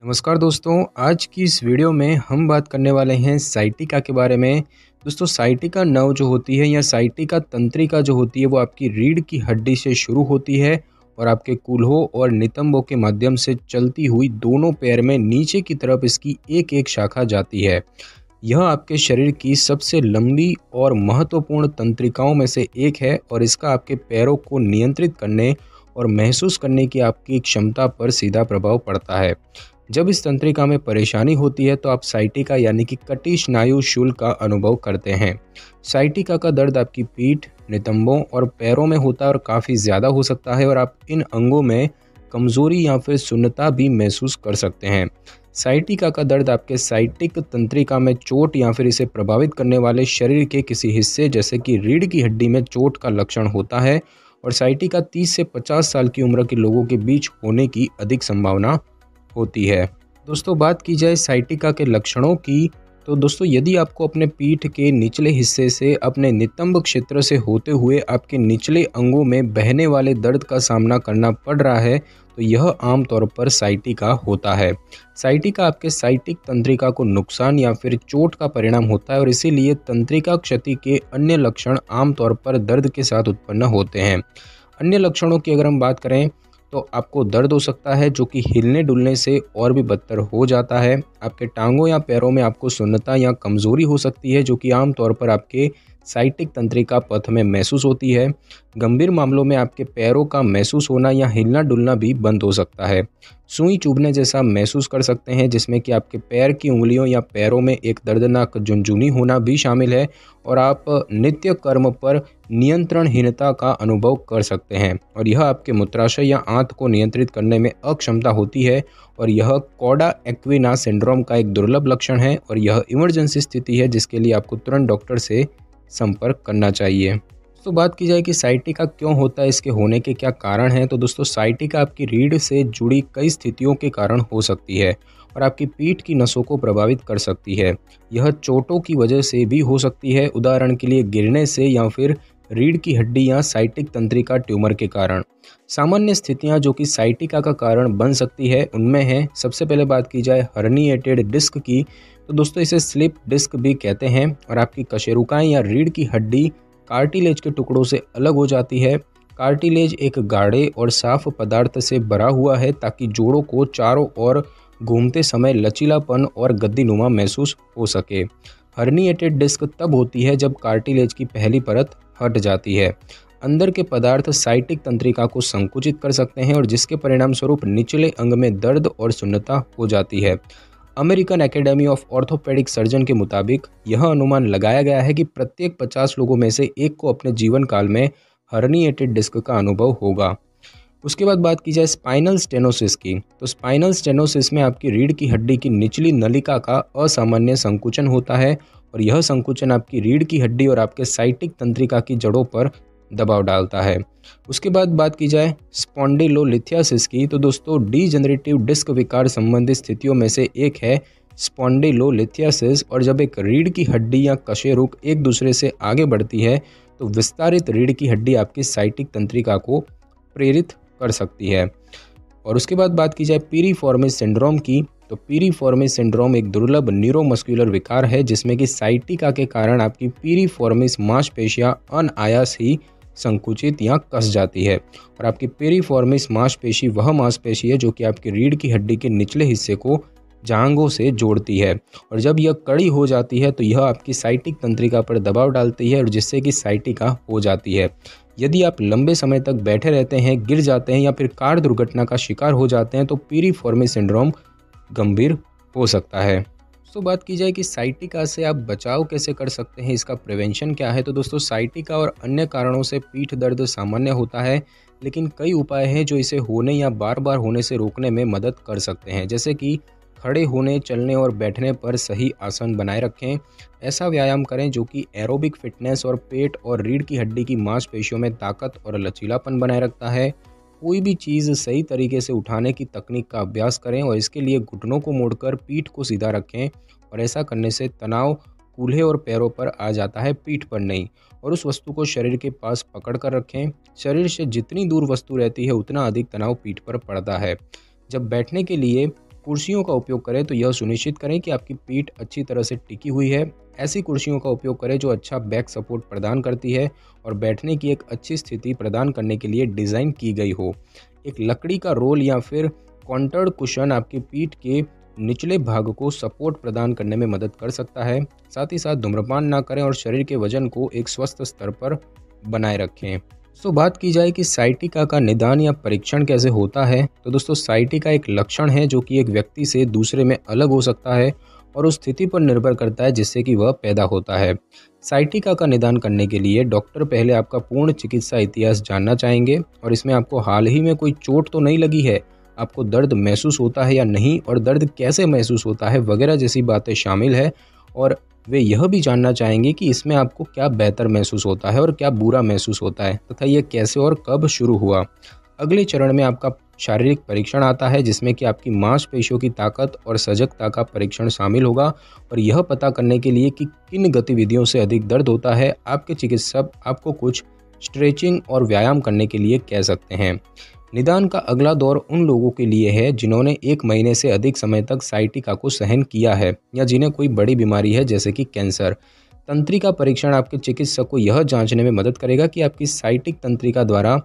नमस्कार दोस्तों, आज की इस वीडियो में हम बात करने वाले हैं साइटिका के बारे में। दोस्तों, साइटिका नर्व जो होती है या साइटिका तंत्रिका जो होती है वो आपकी रीढ़ की हड्डी से शुरू होती है और आपके कूल्हों और नितंबों के माध्यम से चलती हुई दोनों पैर में नीचे की तरफ इसकी एक एक शाखा जाती है। यह आपके शरीर की सबसे लंबी और महत्वपूर्ण तंत्रिकाओं में से एक है और इसका आपके पैरों को नियंत्रित करने और महसूस करने की आपकी क्षमता पर सीधा प्रभाव पड़ता है। जब इस तंत्रिका में परेशानी होती है तो आप साइटिका यानी कि कटी स्नायु शूल का अनुभव करते हैं। साइटिका का दर्द आपकी पीठ, नितंबों और पैरों में होता है और काफ़ी ज़्यादा हो सकता है और आप इन अंगों में कमज़ोरी या फिर सुन्नता भी महसूस कर सकते हैं। साइटिका का दर्द आपके साइटिक तंत्रिका में चोट या फिर इसे प्रभावित करने वाले शरीर के किसी हिस्से जैसे कि रीढ़ की हड्डी में चोट का लक्षण होता है और साइटिका 30 से 50 साल की उम्र के लोगों के बीच होने की अधिक संभावना होती है। दोस्तों, बात की जाए साइटिका के लक्षणों की, तो दोस्तों यदि आपको अपने पीठ के निचले हिस्से से अपने नितंब क्षेत्र से होते हुए आपके निचले अंगों में बहने वाले दर्द का सामना करना पड़ रहा है तो यह आमतौर पर साइटिका होता है। साइटिका आपके साइटिक तंत्रिका को नुकसान या फिर चोट का परिणाम होता है और इसीलिए तंत्रिका क्षति के अन्य लक्षण आमतौर पर दर्द के साथ उत्पन्न होते हैं। अन्य लक्षणों की अगर हम बात करें तो आपको दर्द हो सकता है जो कि हिलने डुलने से और भी बदतर हो जाता है। आपके टांगों या पैरों में आपको सुन्नता या कमज़ोरी हो सकती है जो कि आमतौर पर आपके साइटिक तंत्रिका पथ में महसूस होती है। गंभीर मामलों में आपके पैरों का महसूस होना या हिलना डुलना भी बंद हो सकता है। सुई चुभने जैसा महसूस कर सकते हैं जिसमें कि आपके पैर की उंगलियों या पैरों में एक दर्दनाक झुनझुनी होना भी शामिल है और आप नित्य कर्म पर नियंत्रणहीनता का अनुभव कर सकते हैं और यह आपके मूत्राशय या आंत को नियंत्रित करने में अक्षमता होती है और यह कॉडा एक्विना सिंड्रोम का एक दुर्लभ लक्षण है और यह इमरजेंसी स्थिति है जिसके लिए आपको तुरंत डॉक्टर से संपर्क करना चाहिए। तो बात की जाए कि साइटिका क्यों होता है, इसके होने के क्या कारण हैं, तो दोस्तों साइटिका आपकी रीढ़ से जुड़ी कई स्थितियों के कारण हो सकती है और आपकी पीठ की नसों को प्रभावित कर सकती है। यह चोटों की वजह से भी हो सकती है, उदाहरण के लिए गिरने से या फिर रीढ़ की हड्डी या साइटिक तंत्रिका ट्यूमर के कारण। सामान्य स्थितियां जो कि साइटिका का कारण बन सकती है उनमें है, सबसे पहले बात की जाए हर्निएटेड डिस्क की, तो दोस्तों इसे स्लिप डिस्क भी कहते हैं और आपकी कशेरुकाएं या रीढ़ की हड्डी कार्टिलेज के टुकड़ों से अलग हो जाती है। कार्टिलेज एक गाढ़े और साफ पदार्थ से भरा हुआ है ताकि जोड़ों को चारों ओर घूमते समय लचीलापन और गद्दीनुमा महसूस हो सके। हर्निएटेड डिस्क तब होती है जब कार्टिलेज की पहली परत हट जाती है। अंदर के पदार्थ साइटिक तंत्रिका को संकुचित कर सकते हैं और जिसके परिणाम स्वरूप निचले अंग में दर्द और सुन्नता हो जाती है। American academy of orthopaedic surgeon के मुताबिक यह अनुमान लगाया गया है कि प्रत्येक 50 लोगों में से एक को अपने जीवन काल में हर्निएटेड डिस्क का अनुभव होगा। उसके बाद बात की जाए स्पाइनल स्टेनोसिस की, तो स्पाइनल स्टेनोसिस में आपकी रीढ़ की हड्डी की निचली नलिका का असामान्य संकुचन होता है और यह संकुचन आपकी रीढ़ की हड्डी और आपके साइटिक तंत्रिका की जड़ों पर दबाव डालता है। उसके बाद बात की जाए स्पॉन्डिलोलिथियासिस की, तो दोस्तों डीजनरेटिव डिस्क विकार संबंधित स्थितियों में से एक है स्पॉन्डिलोलिथियासिस और जब एक रीढ़ की हड्डी या कशेरुक एक दूसरे से आगे बढ़ती है तो विस्तारित रीढ़ की हड्डी आपकी साइटिक तंत्रिका को प्रेरित कर सकती है। और उसके बाद बात की जाए पीरीफॉर्मिस सिंड्रोम की, तो पीरीफॉर्मिस सिंड्रोम एक दुर्लभ न्यूरोमस्कुलर विकार है जिसमें कि साइटिका के कारण आपकी पीरीफॉर्मिस मांसपेशियां अनायास ही संकुचित या कस जाती है और आपकी पेरिफॉर्मिस मांसपेशी वह मांसपेशी है जो कि आपकी रीढ़ की हड्डी के निचले हिस्से को जांघों से जोड़ती है और जब यह कड़ी हो जाती है तो यह आपकी साइटिक तंत्रिका पर दबाव डालती है और जिससे कि साइटिका हो जाती है। यदि आप लंबे समय तक बैठे रहते हैं, गिर जाते हैं या फिर कार दुर्घटना का शिकार हो जाते हैं तो पीरीफॉर्मिस सिंड्रोम गंभीर हो सकता है। तो बात की जाए कि साइटिका से आप बचाव कैसे कर सकते हैं, इसका प्रिवेंशन क्या है, तो दोस्तों साइटिका और अन्य कारणों से पीठ दर्द सामान्य होता है लेकिन कई उपाय हैं जो इसे होने या बार बार होने से रोकने में मदद कर सकते हैं, जैसे कि खड़े होने, चलने और बैठने पर सही आसन बनाए रखें। ऐसा व्यायाम करें जो कि एरोबिक फिटनेस और पेट और रीढ़ की हड्डी की मांसपेशियों में ताकत और लचीलापन बनाए रखता है। कोई भी चीज़ सही तरीके से उठाने की तकनीक का अभ्यास करें और इसके लिए घुटनों को मोड़कर पीठ को सीधा रखें और ऐसा करने से तनाव कूल्हे और पैरों पर आ जाता है, पीठ पर नहीं। और उस वस्तु को शरीर के पास पकड़ कर रखें। शरीर से जितनी दूर वस्तु रहती है उतना अधिक तनाव पीठ पर पड़ता है। जब बैठने के लिए कुर्सियों का उपयोग करें तो यह सुनिश्चित करें कि आपकी पीठ अच्छी तरह से टिकी हुई है। ऐसी कुर्सियों का उपयोग करें जो अच्छा बैक सपोर्ट प्रदान करती है और बैठने की एक अच्छी स्थिति प्रदान करने के लिए डिज़ाइन की गई हो। एक लकड़ी का रोल या फिर कॉन्टर्ड कुशन आपकी पीठ के निचले भाग को सपोर्ट प्रदान करने में मदद कर सकता है। साथ ही साथ धूम्रपान ना करें और शरीर के वजन को एक स्वस्थ स्तर पर बनाए रखें। बात की जाए कि साइटिका का निदान या परीक्षण कैसे होता है, तो दोस्तों साइटिका एक लक्षण है जो कि एक व्यक्ति से दूसरे में अलग हो सकता है और उस स्थिति पर निर्भर करता है जिससे कि वह पैदा होता है। साइटिका का निदान करने के लिए डॉक्टर पहले आपका पूर्ण चिकित्सा इतिहास जानना चाहेंगे और इसमें आपको हाल ही में कोई चोट तो नहीं लगी है, आपको दर्द महसूस होता है या नहीं और दर्द कैसे महसूस होता है वगैरह जैसी बातें शामिल है। और वे यह भी जानना चाहेंगे कि इसमें आपको क्या बेहतर महसूस होता है और क्या बुरा महसूस होता है तथा यह कैसे और कब शुरू हुआ। अगले चरण में आपका शारीरिक परीक्षण आता है जिसमें कि आपकी मांसपेशियों की ताकत और सजगता का परीक्षण शामिल होगा और यह पता करने के लिए कि किन गतिविधियों से अधिक दर्द होता है आपके चिकित्सक आपको कुछ स्ट्रेचिंग और व्यायाम करने के लिए कह सकते हैं। निदान का अगला दौर उन लोगों के लिए है जिन्होंने 1 महीने से अधिक समय तक साइटिका को सहन किया है या जिन्हें कोई बड़ी बीमारी है जैसे कि कैंसर। तंत्रिका परीक्षण आपके चिकित्सक को यह जांचने में मदद करेगा कि आपकी साइटिक तंत्रिका द्वारा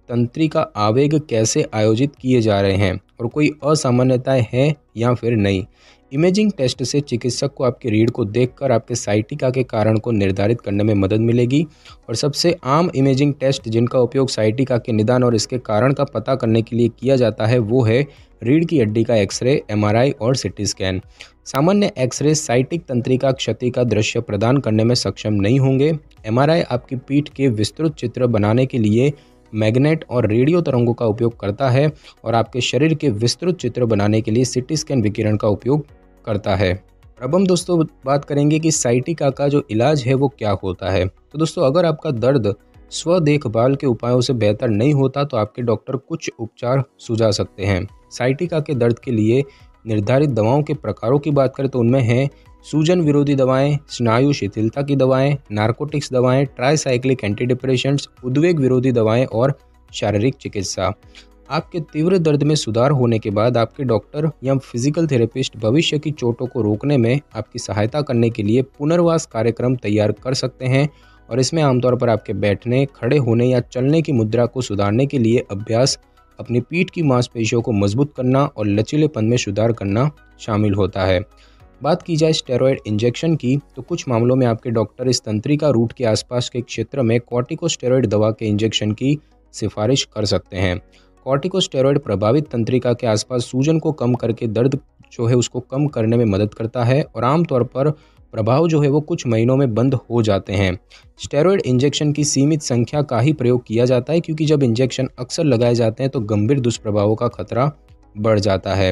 तंत्रिका आवेग कैसे आयोजित किए जा रहे हैं और कोई असामान्यताएं हैं या फिर नहीं। इमेजिंग टेस्ट से चिकित्सक को आपकी रीढ़ को देखकर आपके साइटिका के कारण को निर्धारित करने में मदद मिलेगी। और सबसे आम इमेजिंग टेस्ट जिनका उपयोग साइटिका के निदान और इसके कारण का पता करने के लिए किया जाता है वो है रीढ़ की हड्डी का एक्सरे, एमआरआई और सिटी स्कैन। सामान्य एक्सरे साइटिक तंत्रिका क्षति का दृश्य प्रदान करने में सक्षम नहीं होंगे। एमआरआई आपकी पीठ के विस्तृत चित्र बनाने के लिए मैग्नेट और रेडियो तरंगों का उपयोग करता है और आपके शरीर के विस्तृत चित्र बनाने के लिए सिटी स्कैन विकिरण का उपयोग करता है। अब हम दोस्तों बात करेंगे कि साइटिका का जो इलाज है वो क्या होता है। तो दोस्तों अगर आपका दर्द स्व देखभाल के उपायों से बेहतर नहीं होता तो आपके डॉक्टर कुछ उपचार सुझा सकते हैं। साइटिका के दर्द के लिए निर्धारित दवाओं के प्रकारों की बात करें तो उनमें हैं सूजन विरोधी दवाएं, स्नायु शिथिलता की दवाएं, नार्कोटिक्स दवाएं, ट्राइसाइक्लिक एंटीडिप्रेशेंट्स, उद्वेग विरोधी दवाएं और शारीरिक चिकित्सा। आपके तीव्र दर्द में सुधार होने के बाद आपके डॉक्टर या फिजिकल थेरेपिस्ट भविष्य की चोटों को रोकने में आपकी सहायता करने के लिए पुनर्वास कार्यक्रम तैयार कर सकते हैं और इसमें आमतौर पर आपके बैठने, खड़े होने या चलने की मुद्रा को सुधारने के लिए अभ्यास, अपनी पीठ की मांसपेशियों को मजबूत करना और लचीलेपन में सुधार करना शामिल होता है। बात की जाए स्टेरॉयड इंजेक्शन की तो कुछ मामलों में आपके डॉक्टर इस तंत्रिका रूट के आसपास के क्षेत्र में कॉर्टिकोस्टेरॉयड दवा के इंजेक्शन की सिफारिश कर सकते हैं। कॉर्टिकोस्टेरॉयड प्रभावित तंत्रिका के आसपास सूजन को कम करके दर्द जो है उसको कम करने में मदद करता है और आमतौर पर प्रभाव जो है वो कुछ महीनों में बंद हो जाते हैं। स्टेरॉयड इंजेक्शन की सीमित संख्या का ही प्रयोग किया जाता है क्योंकि जब इंजेक्शन अक्सर लगाए जाते हैं तो गंभीर दुष्प्रभावों का खतरा बढ़ जाता है।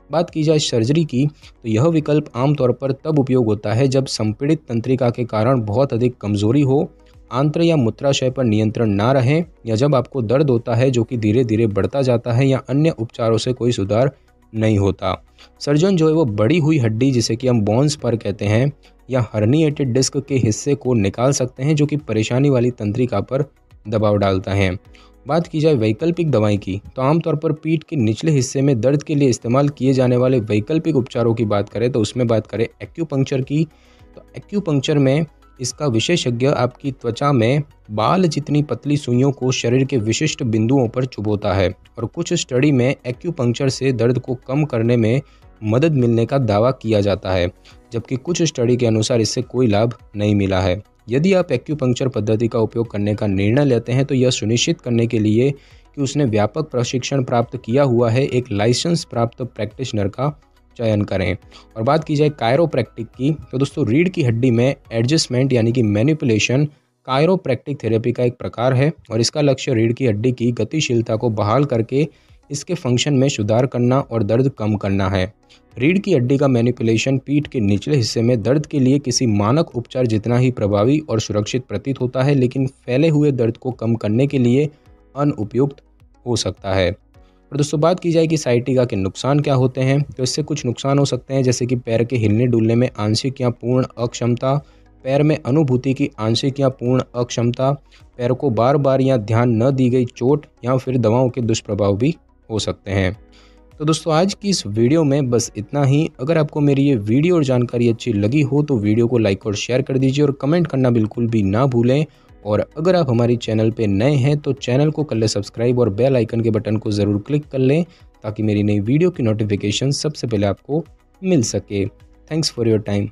बात की जाए सर्जरी की तो यह विकल्प आमतौर पर तब उपयोग होता है जब संपीड़ित तंत्रिका के कारण बहुत अधिक कमजोरी हो, आंत्र या मूत्राशय पर नियंत्रण ना रहे या जब आपको दर्द होता है जो कि धीरे धीरे बढ़ता जाता है या अन्य उपचारों से कोई सुधार नहीं होता। सर्जन जो है वो बढ़ी हुई हड्डी जिसे कि हम बोन्स पर कहते हैं या हर्निएटेड डिस्क के हिस्से को निकाल सकते हैं जो कि परेशानी वाली तंत्रिका पर दबाव डालता है। बात की जाए वैकल्पिक दवाई की तो आमतौर पर पीठ के निचले हिस्से में दर्द के लिए इस्तेमाल किए जाने वाले वैकल्पिक उपचारों की बात करें तो उसमें बात करें एक्यूपंक्चर की तो एक्यूपंक्चर में इसका विशेषज्ञ आपकी त्वचा में बाल जितनी पतली सुइयों को शरीर के विशिष्ट बिंदुओं पर चुभोता है और कुछ स्टडी में एक्यूपंक्चर से दर्द को कम करने में मदद मिलने का दावा किया जाता है, जबकि कुछ स्टडी के अनुसार इससे कोई लाभ नहीं मिला है। यदि आप एक्यूपंक्चर पद्धति का उपयोग करने का निर्णय लेते हैं तो यह सुनिश्चित करने के लिए कि उसने व्यापक प्रशिक्षण प्राप्त किया हुआ है एक लाइसेंस प्राप्त प्रैक्टिशनर का चयन करें। और बात की जाए कायरोप्रैक्टिक की तो दोस्तों रीढ़ की हड्डी में एडजस्टमेंट यानी कि मैनिपुलेशन कायरोप्रैक्टिक थेरेपी का एक प्रकार है और इसका लक्ष्य रीढ़ की हड्डी की गतिशीलता को बहाल करके इसके फंक्शन में सुधार करना और दर्द कम करना है। रीढ़ की हड्डी का मैनिपुलेशन पीठ के निचले हिस्से में दर्द के लिए किसी मानक उपचार जितना ही प्रभावी और सुरक्षित प्रतीत होता है, लेकिन फैले हुए दर्द को कम करने के लिए अनुपयुक्त हो सकता है। और दोस्तों बात की जाए कि साइटिका के नुकसान क्या होते हैं तो इससे कुछ नुकसान हो सकते हैं जैसे कि पैर के हिलने डुलने में आंशिक या पूर्ण अक्षमता, पैर में अनुभूति की आंशिक या पूर्ण अक्षमता, पैर को बार बार या ध्यान न दी गई चोट या फिर दवाओं के दुष्प्रभाव भी हो सकते हैं। तो दोस्तों आज की इस वीडियो में बस इतना ही। अगर आपको मेरी ये वीडियो और जानकारी अच्छी लगी हो तो वीडियो को लाइक और शेयर कर दीजिए और कमेंट करना बिल्कुल भी ना भूलें। और अगर आप हमारी चैनल पे नए हैं तो चैनल को कर लें सब्सक्राइब और बेल आइकन के बटन को ज़रूर क्लिक कर लें ताकि मेरी नई वीडियो की नोटिफिकेशन सबसे पहले आपको मिल सके। Thanks for your time.